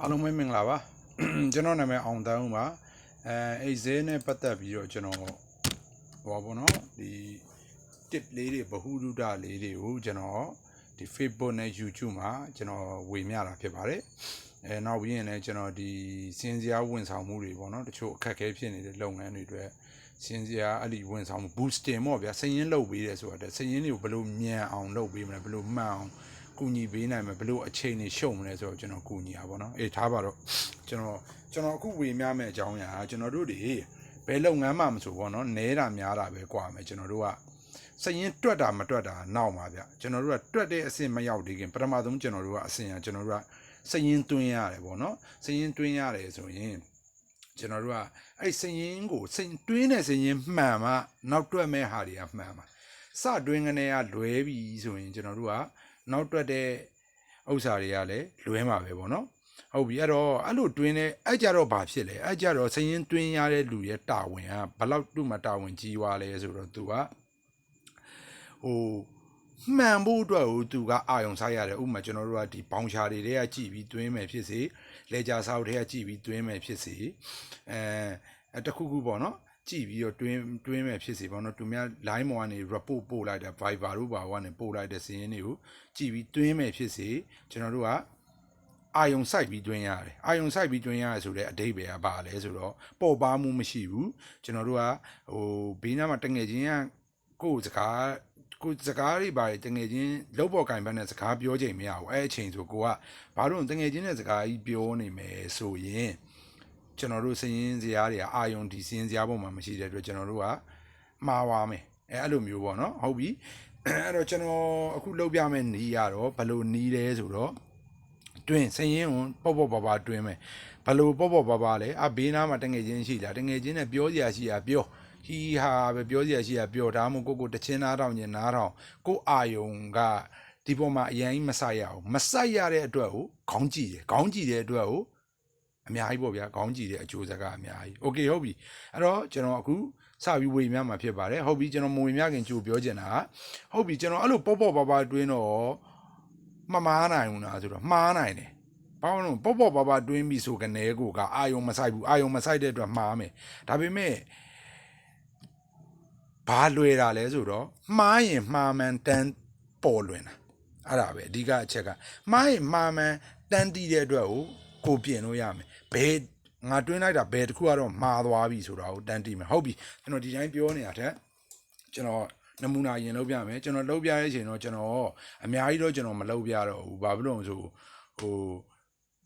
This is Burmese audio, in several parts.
အားလုံးပဲမင်္ဂလာပါကျွန်တော်နာမည်အောင်တန်းဦးပါအဲ့ဈေးနဲ့ပတ်သက်ပြီးတော့ကျွန်တော်ဟောပေါ့နော်ဒီ tip လေးတွေဗဟုသုတလေးတွေကိုကျွန်တော်ဒီ Facebook နဲ့ YouTube မှာကျွန်တော်ဝေမျှတာဖြစ်ပါတယ်နောက်ပြီးရင်လည်းကျွန်တော်ဒီစင်စရာဝန်ဆောင်မှုတွေပေါ့နော်တချို့အခက်အခဲဖြစ်နေတဲ့လုပ်ငန်းတွေအတွက်စင်စရာအဲ့ဒီဝန်ဆောင်မှု boosting ပေါ့ဗျာစည်ရင်းလုပ်ပေးတယ်ဆိုတော့စည်ရင်းတွေကိုဘယ်လိုမြန်အောင်လုပ်ပေးမလဲဘယ်လိုမှန်အောင်ကူညီပေးနိုင်မယ်ဘယ်လိုအချိန်နေရှုံမလဲဆိုတော့ကျွန်တော်ကူညီတာပေါ့နော်ထားပါတော့ကျွန်တော်အခုဝေမျှမဲ့အကြောင်းအရာကျွန်တော်တို့တွေဘယ်လုပ်ငန်းမှမဆိုပေါ့နော်နဲတာများတာပဲကွာမယ်ကျွန်တော်တို့ကစရင်တွက်တာမတွက်တာနောက်ပါဗျကျွန်တော်တို့ကတွက်တဲ့အဆင့်မရောက်သေးခင်ပထမဆုံးကျွန်တော်တို့ကအဆင့်ကကျွန်တော်တို့ကစရင်တွင်းရတယ်ပေါ့နော်စရင်တွင်းရတယ်ဆိုရင်ကျွန်တော်တို့ကအဲ့စရင်ကိုစရင်တွင်းတဲ့စရင်မှန်မှနောက်တွက်မဲ့ဟာတွေကမှန်ပါစတွင်းကနေကလွဲပြီဆိုရင်ကျွန်တော်တို့ကနောက်တွက်တဲ့ဥစ္စာတွေကလည်းလွဲမှာပဲပေါ့နော်ဟုတ်ပြီအဲ့တော့အဲ့လိုတွင်းနေအဲ့ကြတော့ဘာဖြစ်လဲအဲ့ကြတော့စရင်တွင်းရတဲ့လူရဲ့တာဝန်ကဘလောက်သူ့မှာတာဝန်ကြီးသွားလဲဆိုတော့သူကမှန်ဖို့အတွက်ကိုသူကအာယုံဆိုင်ရတယ်ဥပမာကျွန်တော်တို့ကဒီဘောင်ချာတွေကကြည့်ပြီးတွင်းမယ်ဖြစ်စေလေကြာဆောက်တွေကကြည့်ပြီးတွင်းမယ်ဖြစ်စေတခုခုပေါ့နော်ကြည့်ပြီးတော့တွင်းမယ်ဖြစ်စေပေါ့နော်သူများ line ပေါ်ကနေ report ပို့လိုက်တာ Viber တို့ဘာကနေပို့လိုက်တဲ့စီးရင်တွေကိုကြည့်ပြီးတွင်းမယ်ဖြစ်စေကျွန်တော်တို့ကအာယုံဆိုင်ပြီးတွင်းရတယ်အာယုံဆိုင်ပြီးတွင်းရဆိုတဲ့အဓိပ္ပာယ်ကဘာလဲဆိုတော့ပေါ်ပါမှုမရှိဘူးကျွန်တော်တို့ကဘေးနားမှာတငယ်ချင်းကကိုယ်စကားတွေပါတယ်တငယ်ချင်းလောက်ပေါ်ကင်ဘက်နဲ့စကားပြောချိန်မရဘူးအဲ့အချိန်ဆိုကိုကဘာလို့တငယ်ချင်းနဲ့စကားကြီးပြောနေမယ်ဆိုရင်ကျွန်တော်တို့စည်ရင်းစရာတွေကအာယုံဒီစည်ရင်းစရာပုံမှာမရှိတဲ့အတွက်ကျွန်တော်တို့ကမှားသွားမယ်အဲ့လိုမျိုးပေါ့နော်ဟုတ်ပြီအဲ့တော့ကျွန်တော်အခုလုပ်ပြမယ့်နီးရတော့ဘယ်လိုနီးလဲဆိုတော့တွင်းစည်ရင်းကိုပေါ့ပါတွင်းမယ်ဘယ်လိုပေါ့လဲဘေးနားမှာတငယ်ချင်းရှိလားတငယ်ချင်းနဲ့ပြောစရာရှိတာပြောဟီဟာပဲပြောစရာရှိတာပြောဒါမှမဟုတ်ကိုတချင်းနားထောင်ခြင်းနားထောင်ကိုအာယုံကဒီပေါ်မှာအရင်မဆိုင်ရအောင်မဆိုင်ရတဲ့အတွက်ကိုခေါင်းကြည့်တယ်ခေါင်းကြည့်တဲ့အတွက်ကိုအများကြီးပေါ့ဗျာခေါင်းကြည့်တဲ့အကျိုးစကားအများကြီးโอเคဟုတ်ပြီအဲ့တော့ကျွန်တော်အခုစပြီးဝေမျှမှာဖြစ်ပါတယ်ဟုတ်ပြီကျွန်တော်မဝေမျှခင်ကြိုပြောချင်တာဟုတ်ပြီကျွန်တော်အဲ့လိုပေါ့ပါတွင်းတော့မမားနိုင်ဘူးလားဆိုတော့မှားနိုင်တယ်ဘာလို့ပေါ့ပါတွင်းပြီဆိုကနေကိုကအာယုံမဆိုင်ဘူးအာယုံမဆိုင်တဲ့အတွက်မှားမယ်ဒါပေမဲ့ဘာလွယ်တာလဲဆိုတော့မှားရင်မှားမှန်တန်းပေါ်လွင်တာအဲ့ဒါပဲအဓိကအချက်ကမှားရင်မှားမှန်တန်းတီးတဲ့အတွက်ကိုပြင်လို့ရမယ်ဘယ်ငါတွင်းလိုက်တာဘယ်တစ်ခုကတော့မှားသွားပြီဆိုတာကိုတန်းတီးမယ်ဟုတ်ပြီကျွန်တော်ဒီတိုင်းပြောနေတာတဲ့ကျွန်တော်နမူနာရင်လုပ်ပြမယ်ကျွန်တော်လုပ်ပြရဲ့အချိန်တော့ကျွန်တော်အများကြီးတော့ကျွန်တော်မလုပ်ပြတော့ဘူးဘာဖြစ်လို့ဆို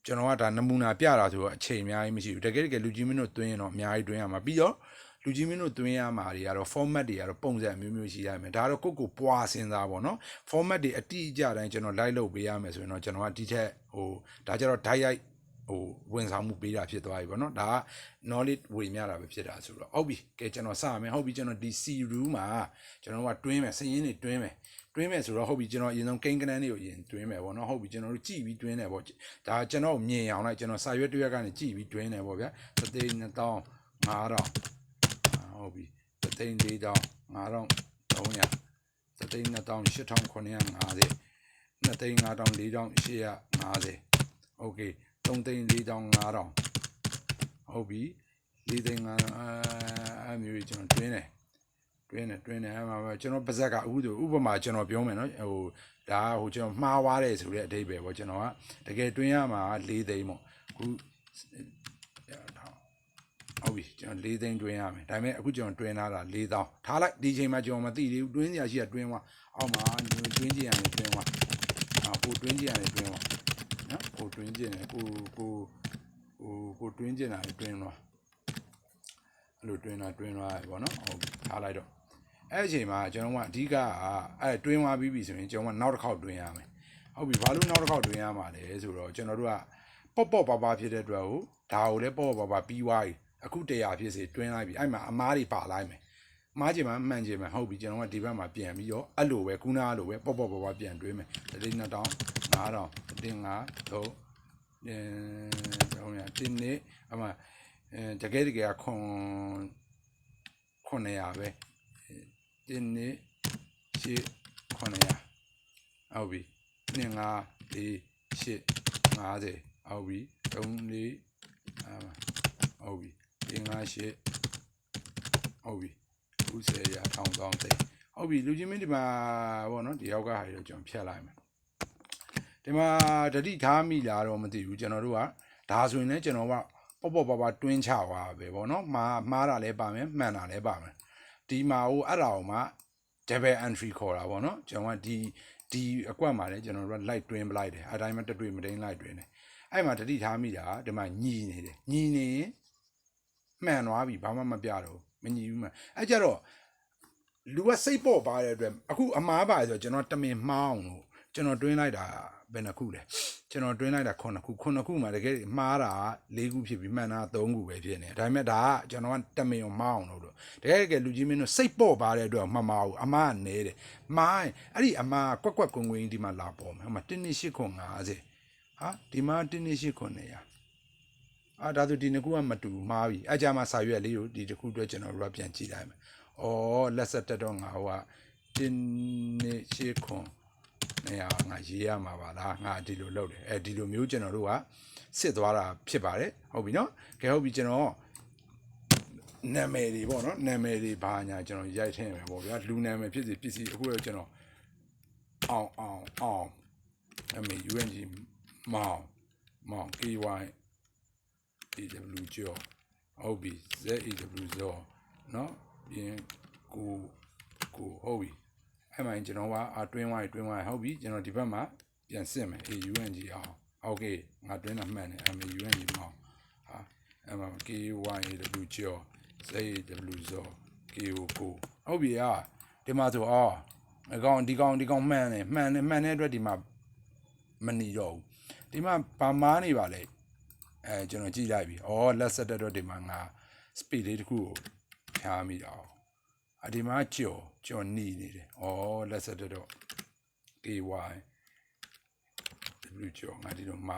ကျွန်တော်ကဒါနမူနာပြတာဆိုတော့အချိန်အများကြီးမရှိဘူးတကယ်လူကြီးမင်းတို့တွင်းရင်တော့အများကြီးတွင်းရမှာပြီးတော့လူကြီးမင်းတို့တွင်းရမှာတွေကတော့ format တွေကတော့ပုံစံမျိုးမျိုးရှိရမယ်ဒါတော့ကိုပွားစဉ်းစားပါတော့ format တွေအတိအကျတိုင်းကျွန်တော် like လုပ်ပေးရမယ်ဆိုရင်တော့ကျွန်တော်ကဒီထက်ဒါကြတော့ direct ဝန်ဆောင်မှုပေးတာဖြစ်သွားပြီပေါ့နော်ဒါက knowledge ဝေမျှတာပဲဖြစ်တာဆိုတော့ဟုတ်ပြီကဲကျွန်တော်စမယ်ဟုတ်ပြီကျွန်တော်ဒီ C room မှာကျွန်တော်ကတွင်းမယ်စရင်တွေတွင်းမယ်ဆိုတော့ဟုတ်ပြီကျွန်တော်အရင်ဆုံးကိန်းကနန်းတွေကိုအရင်တွင်းမယ်ပေါ့နော်ဟုတ်ပြီကျွန်တော်တို့ကြည့်ပြီးတွင်းတယ်ပေါ့ဒါကျွန်တော်မြင်အောင်လိုက်ကျွန်တော်စာရွက်တစ်ရွက်ကနေကြည့်ပြီးတွင်းတယ်ပေါ့ဗျာ3,200,500ဟုတ်ပြီ3,400,500 300 3,28,950 2,5,4,850 โอเค3,4,500ဟုတ်ပြီ4,500အမျိုးကျွန်တော်တွင်းတယ်အဲ့မှာကျွန်တော်ပါဇက်ကအခုဥပမာကျွန်တော်ပြောမယ်နော်ဒါကျွန်တော်မှားသွားတယ်ဆိုတဲ့အဓိပ္ပာယ်ပေါ့ကျွန်တော်ကတကယ်တွင်းရမှာ4,000,000ပေါ့အခုဟုတ်ပြီကျွန်တော်4,000,000တွင်းရမယ်ဒါပေမဲ့အခုကျွန်တော်တွင်းလာတာ4,000ထားလိုက်ဒီချိန်မှာကျွန်တော်မသိသေးဘူးတွင်းစရာရှိတာတွင်းသွားအောက်မှာတွင်းကြည့်ရတယ်တွင်းသွားကိုတွင်းကြည့်ရတယ်တွင်းသွားနော်ကိုတွင်းကြည့်တယ်ကိုတွင်းကြည့်တယ်တွင်းသွားအဲ့လိုတွင်းသွားပေါ့နော်ဟုတ်ထားလိုက်တော့အဲ့အချိန်မှာကျွန်တော်ကအဓိကအဲ့တွင်းသွားပြီးပြီဆိုရင်ကျွန်တော်ကနောက်တစ်ခေါက်တွင်းရမယ်ဟုတ်ပြီဘာလို့နောက်တစ်ခေါက်တွင်းရမှာလဲဆိုတော့ကျွန်တော်တို့ကပေါ့ပါဖြစ်တဲ့အတွက်ကိုဒါကိုလည်းပေါ့ပါပြီးသွားပြီအခု100ဖြစ်စေတွင်းလိုက်ပြီအဲ့မှာအမားတွေပါလိုက်မယ်မားချင်မှမှန်ချင်မှဟုတ်ပြီကျွန်တော်ကဒီဘက်မှာပြန်ပြီးတော့အဲ့လိုပဲခုနအဲ့လိုပဲပေါ့ပြန်တွင်းမယ်3,200,500 1,500 တင်းနေအမှတကယ်900ပဲတင်းနေရှစ်900ဟုတ်ပြီ2,5,4,850ဟုတ်ပြီ 3 ဟုတ်ပြီ5 8ဟုတ်ပြီ90ရထောင်ဆောင်သိဟုတ်ပြီလူချင်းမင်းဒီမှာပေါ့နော်ဒီရောက်ကဟာတွေတော့ကျွန်တော်ဖြတ်လိုက်မယ်ဒီမှာတတိထားမိလားတော့မသိဘူးကျွန်တော်တို့ကဒါဆိုရင်လည်းကျွန်တော်ကပေါ့ပါတွင်းချသွားပဲပေါ့နော်မှားတာလည်းပါမယ်မှန်တာလည်းပါမယ်ဒီမှာဟိုအဲ့ဒါကိုမှ double entry ခေါ်တာပေါ့နော်ကျွန်တော်ကဒီအကွက်မှာလည်းကျွန်တော်တို့က light တွင်းပလိုက်တယ်အတိုင်းမှတက်တွေ့မတိုင်း light တွင်းတယ်အဲ့မှာတတိထားမိတာဒီမှာညီနေတယ်ညီနေမှန်သွားပြီဘာမှမပြတော့မညီဘူးမှအဲ့ကြတော့လူကစိတ်ပေါ့ပါတဲ့အတွက်အခုအမားပါဆိုကျွန်တော်တမင်မှားအောင်လို့ကျွန်တော်တွင်းလိုက်တာဘယ်နှခုလဲကျွန်တော်တွင်းလိုက်တာ9 ခုမှာတကယ်မှားတာ4 ခုဖြစ်ပြီးမှန်တာ3 ခုပဲဖြစ်နေဒါပေမဲ့ဒါကကျွန်တော်ကတမင်အောင်မှားအောင်လို့တကယ်လူကြီးမင်းတို့စိတ်ပေါ့ပါတဲ့အတွက်မမှားဘူးအမားကနေတယ်မှားအဲ့ဒီအမားကွက်ကွင်းဒီမှာလာပေါ်မယ်ဟိုမှာ12850ဟာဒီမှာ12800ဒါဆိုဒီနှစ်ခုကမတူမှားပြီအကြမှာစာရွက်လေးကိုဒီတစ်ခုအတွက်ကျွန်တော်တို့ကပြန်ကြည့်လိုက်မယ်လက်ဆက်တက်တော့ငါဟိုက128နေရာငါရေးရမှာပါလားငါဒီလိုလုပ်တယ်ဒီလိုမျိုးကျွန်တော်တို့ကစစ်သွားတာဖြစ်ပါတယ်ဟုတ်ပြီနော်ကဲဟုတ်ပြီကျွန်တော်နာမည်တွေပေါ့နော်နာမည်တွေဘာညာကျွန်တော်ရိုက်ထည့်မယ်ပေါ့ဗျာလူနာမည်ဖြစ်စီပစ္စည်းအခုတော့ကျွန်တော်အောင်နာမည် UNG မောင် KY EW ကျော်ဟုတ်ပြီ ZEW ကျော်နော်ပြင်ကိုဟုတ်ပြီအဲ့မှကျွန်တော်ကတွင်းဝိုင်းဟုတ်ပြီကျွန်တော်ဒီဘက်မှာပြန်စစ်မယ် UNG အောင်โอเคငါတွင်းတာမှန်တယ် UNG မောင်ဟာအဲ့မှာ KYW ကျော် ZEW ကျော် KO ကိုဟုတ်ပြီဒီမှာဆိုဒီကောင်မှန်တဲ့အတွက်ဒီမှာမနီတော့ဘူးဒီမှာဘာမားနေပါလဲကျွန်တော်ကြည့်လိုက်ပြီလက်ဆက်တက်တော့ဒီမှာငါ speed လေးတစ်ခုကိုဖြားမိတာဒီမှာကြော်နီနေတယ်လက်ဆက်တက်တော့ KY W ကျော်ငါဒီတော့မှ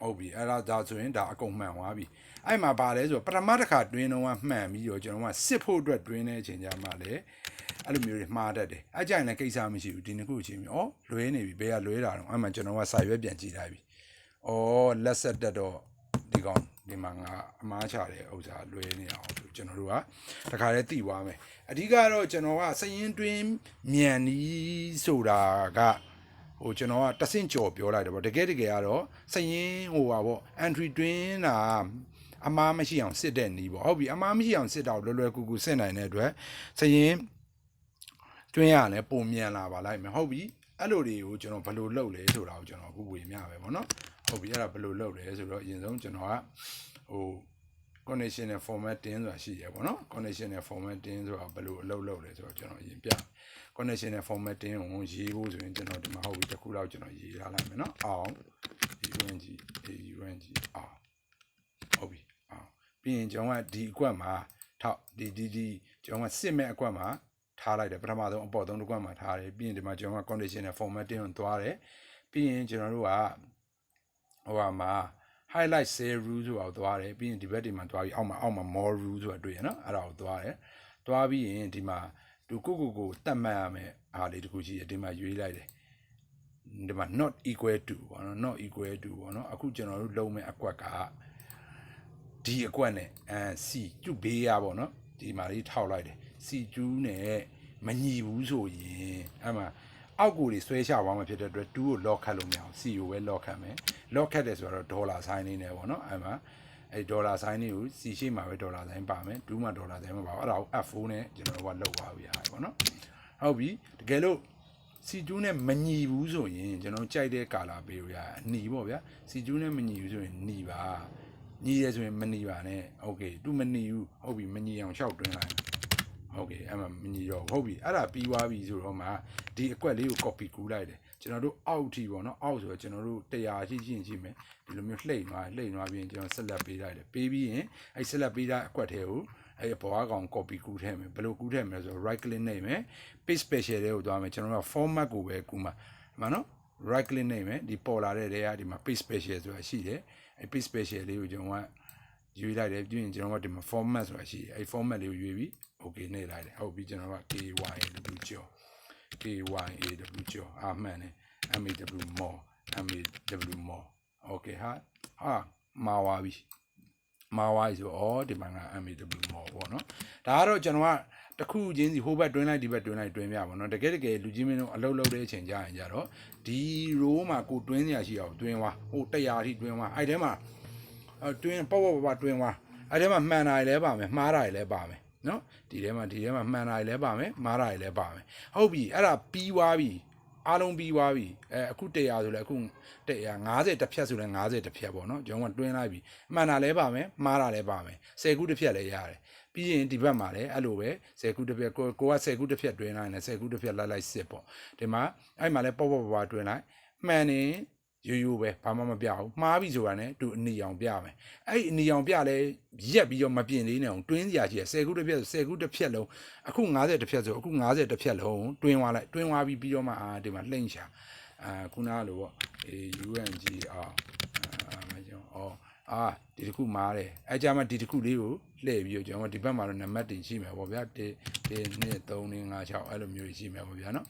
ဟုတ်ပြီအဲ့ဒါဆိုရင်ဒါအကုန်မှန်သွားပြီအဲ့မှာပါလဲဆိုပထမတစ်ခါတွင်းတော့မှန်ပြီးတော့ကျွန်တော်ကစစ်ဖို့အတွက်တွင်းတဲ့အချိန်ကြမှာလဲအဲ့လိုမျိုးတွေမှားတတ်တယ်အဲ့ကြရင်လည်းကိစ္စမရှိဘူးဒီနှစ်ခုအချိန်မျိုးလွဲနေပြီဘယ်ကလွဲတာတော့အဲ့မှာကျွန်တော်ကစာရွက်ပြန်ကြည့်လိုက်ပြီလက်ဆက်တက်တော့ဒီကောင်ဒီမှာငါအမားချတဲ့ဥစ္စာလွဲနေအောင်ဆိုကျွန်တော်တို့ကတခါတည်းသိသွားမယ်အဓိကတော့ကျွန်တော်ကစရင်တွင်းမြန်နီးဆိုတာကကျွန်တော်ကတဆင့်ကြော်ပြောလိုက်တယ်ပေါ့တကယ်ကတော့စရင်entry တွင်းတာအမားမရှိအောင်စစ်တဲ့နီးပေါ့ဟုတ်ပြီအမားမရှိအောင်စစ်တော့လွယ်ကူစစ်နိုင်တဲ့အတွက်စရင်တွင်းရလည်းပုံမြန်လာပါလိုက်မယ်ဟုတ်ပြီအဲ့လိုတွေကိုကျွန်တော်ဘယ်လိုလုပ်လဲဆိုတာကိုကျွန်တော်အခုဝေမျှပဲပေါ့နော်ဟုတ်ပြီအဲ့ဒါဘယ်လိုလုပ်လဲဆိုတော့အရင်ဆုံးကျွန်တော်ကconditional formatting ဆိုတာရှိရပေါ့နော် conditional formatting ဆိုတာဘယ်လိုအလုပ်လုပ်လဲဆိုတော့ကျွန်တော်အရင်ပြ conditional formatting ကိုရေးဖို့ဆိုရင်ကျွန်တော်ဒီမှာဟုတ်ပြီတစ်ခုလောက်ကျွန်တော်ရေးထားလိုက်မယ်နော်အောင် UNG အောင်ဟုတ်ပြီအောင်ပြီးရင်ကျွန်တော်ကဒီအကွက်မှာထောက်ဒီကျွန်တော်ကစစ်မဲ့အကွက်မှာထားလိုက်တယ်ပထမဆုံးအပေါ်ဆုံးတစ်ကွက်မှာထားတယ်ပြီးရင်ဒီမှာကျွန်တော်က conditional formatting ကိုသွားတယ်ပြီးရင်ကျွန်တော်တို့ကမှာ highlight cell rule ဆိုတာကိုသွားတယ်ပြီးရင်ဒီဘက်ဒီမှာသွားပြီးအောက်မှာ more rule ဆိုတာတွေ့ရနော်အဲ့ဒါကိုသွားတယ်သွားပြီးရင်ဒီမှာသူကိုတတ်မှတ်ရမယ်အားလေးတခုရှိတယ်ဒီမှာရွေးလိုက်တယ်ဒီမှာ not equal to ပေါ့နော် not equal to ပေါ့နော်အခုကျွန်တော်တို့လုံးမဲ့အကွက်ကဒီအကွက်နဲ့C2 ဘေးရပေါ့နော်ဒီမှာလေးထောက်လိုက်တယ် C2 နဲ့မညီဘူးဆိုရင်အဲ့မှာအောက်ကိုတွေဆွဲချသွားမှာဖြစ်တဲ့အတွက်2ကို lock ခတ်လို့မရအောင် C ကိုပဲ lock ခတ်မယ် lock ခတ်တယ်ဆိုတော့ဒေါ်လာ sign လေးနဲ့ပေါ့နော်အဲ့မှာအဲ့ဒေါ်လာ sign လေးကို C ရှိမှာပဲဒေါ်လာ sign ပါမယ်2မှာဒေါ်လာ sign မပါဘူးအဲ့ဒါကို F4 နဲ့ကျွန်တော်တို့ကလောက်သွားပြီဟာပေါ့နော်ဟုတ်ပြီတကယ်လို့ C2 နဲ့မညီဘူးဆိုရင်ကျွန်တော်ကြိုက်တဲ့ကာလာပေးလို့ရหนีပေါ့ဗျာ C2 နဲ့မညီဘူးဆိုရင်หนีပါညီရဲဆိုရင်မหนีပါနဲ့โอเคသူမหนีဘူးဟုတ်ပြီမหนีအောင်ရှောက်တွင်းလိုက်ဟုတ်ကဲ့အဲ့မှာမညီတော့ဟုတ်ပြီအဲ့ဒါပြီးသွားပြီဆိုတော့မှဒီအကွက်လေးကို copy ကူးလိုက်တယ်ကျွန်တော်တို့အောက်ထိပေါ့နော်အောက်ဆိုတော့ကျွန်တော်တို့100ရှိမယ်ဒီလိုမျိုးလှိမ့်သွားပြီးရင်ကျွန်တော်ဆက်လက်ပေးလိုက်တယ်ပေးပြီးရင်အဲ့ဆက်လက်ပေးတဲ့အကွက်ထဲကိုအဲ့ဘွားကောင် copy ကူးထည့်မယ်ဘယ်လိုကူးထည့်မလဲဆိုတော့ right click နှိပ်မယ် paste special တွေကိုသွားမယ်ကျွန်တော်တို့က format ကိုပဲကူးမှာမှန်နော် right click နှိပ်မယ်ဒီပေါ်လာတဲ့နေရာဒီမှာ paste special ဆိုတာရှိတယ်အဲ့ paste special လေးကိုကျွန်တော်ကရွေးလိုက်တယ်ပြီးရင်ကျွန်တော်ကဒီမှာ format ဆိုတာရှိတယ်အဲ့ format လေးကိုရွေးပြီး okay နေလိုက်တယ်ဟုတ်ပြီကျွန်တော်က KYAW ကျော် KYAW ကျော်မှန်တယ် MAW more okay ဟာ မှားသွားပြီဆိုဒီမှာငါ MAW မော်ပေါ့နော်ဒါကတော့ကျွန်တော်ကတစ်ခုချင်းစီဟိုဘက်တွင်းလိုက်ဒီဘက်တွင်းလိုက်တွင်းပြပါတော့တကယ်လူကြီးမင်းတို့အလုပ်လုပ်တဲ့အချိန်ကြာရင်ကြတော့ဒီ row မှာကိုတွင်းစရာရှိအောင်တွင်းသွားဟို100အထိတွင်းသွားအဲ့ထဲမှာတွင်းပေါ့တွင်းသွားအဲ့ထဲမှာမှန်တာတွေလည်းပါမယ်မှားတာတွေလည်းပါမယ်နော်ဒီထဲမှာမှန်တာတွေလည်းပါမယ်မှားတာတွေလည်းပါမယ်ဟုတ်ပြီအဲ့ဒါပြီးသွားပြီအားလုံးပြီးသွားပြီအခု100ဆိုလဲအခု150တစ်ဖြတ်ဆိုလဲ50တစ်ဖြတ်ပေါ့နော်ကျွန်တော်ကတွင်းလိုက်ပြီမှန်တာလည်းပါမယ်မှားတာလည်းပါမယ်10ခုတစ်ဖြတ်လည်းရတယ်ပြီးရင်ဒီဘက်မှာလည်းအဲ့လိုပဲ10ခုတစ်ဖြတ်ကိုက10ခုတစ်ဖြတ်တွင်းလိုက်တယ်10ခုတစ်ဖြတ်လိုက်စစ်ပေါ့ဒီမှာအဲ့မှာလည်းပေါ့တွင်းလိုက်မှန်နေရိုးပဲဘာမှမပြဘူးမှားပြီဆိုတာနဲ့သူအနီအောင်ပြမယ်အဲ့အနီအောင်ပြလဲရက်ပြီးတော့မပြင်သေးနဲ့အောင်တွင်းစရာရှိတယ်10ခုတစ်ဖြတ်10ခုတစ်ဖြတ်လုံးအခု50တစ်ဖြတ်ဆိုအခု50တစ်ဖြတ်လုံးတွင်းသွားလိုက်တွင်းသွားပြီးတော့မှဒီမှာလှိမ့်ချခုနကလိုပေါ့UNGR မကြောဒီတစ်ခုမားတယ်အဲကြမှာဒီတစ်ခုလေးကိုလှည့်ပြီးတော့ကျွန်တော်ဒီဘက်မှာတော့နံပါတ်တွေရှိမယ်ပေါ့ဗျာ1 2 3 4 5 6အဲ့လိုမျိုးရှိမယ်ပေါ့ဗျာနော်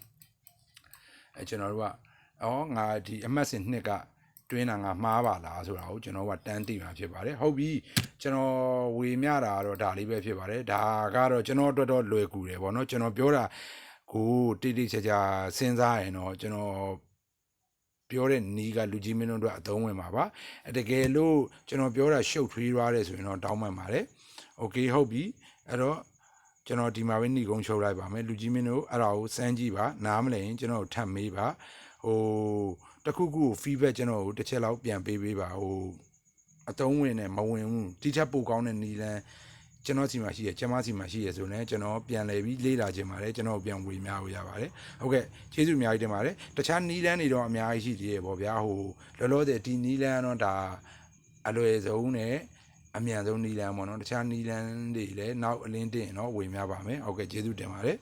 အဲကျွန်တော်တို့ကငါဒီအမှတ်စဉ်2ကတွင်းတာငါမှားပါလားဆိုတာကိုကျွန်တော်ကတန်းသိမှာဖြစ်ပါတယ်ဟုတ်ပြီကျွန်တော်ဝေမျှတာတော့ဒါလေးပဲဖြစ်ပါတယ်ဒါကတော့ကျွန်တော်အတွက်တော့လွယ်ကူတယ်ပေါ့နော်ကျွန်တော်ပြောတာကိုတိတိကျကျစဉ်းစားရင်တော့ကျွန်တော်ပြောတဲ့နီးကလူကြီးမင်းတို့အတွက်အသုံးဝင်ပါပါတကယ်လို့ကျွန်တော်ပြောတာရှုပ်ထွေးသွားတယ်ဆိုရင်တော့တောင်းပန်ပါတယ်โอเคဟုတ်ပြီအဲ့တော့ကျွန်တော်ဒီမှာပဲညီကုန်းချုပ်လိုက်ပါမယ်လူကြီးမင်းတို့အဲ့ဒါကိုစမ်းကြည့်ပါနားမလည်ရင်ကျွန်တော်ထပ်မေးပါတခုခုကို feedback ကျွန်တော်ကိုတစ်ချက်လောက်ပြန်ပေးပါအတုံးဝင်နဲ့မဝင်ဘူးတိကျပို့ကောင်းတဲ့နီလန်းကျွန်တော်စီမှာရှိရကျမစီမှာရှိရဆိုရင်ကျွန်တော်ပြန်လဲပြီးလေ့လာခြင်းပါတယ်ကျွန်တော်ပြန်ဝေမျှလို့ရပါတယ်ဟုတ်ကဲ့ကျေးဇူးအများကြီးတင်ပါတယ်တခြားနီလန်းတွေတော့အများကြီးရှိသေးတယ်ပေါ့ဗျာလောလောဆယ်ဒီနီလန်းတော့ဒါအလွယ်ဆုံးနဲ့အမြန်ဆုံးနီလန်းပေါ့နော်တခြားနီလန်းတွေလည်းနောက်အလင်းတင်တော့ဝေမျှပါမယ်ဟုတ်ကဲ့ကျေးဇူးတင်ပါတယ်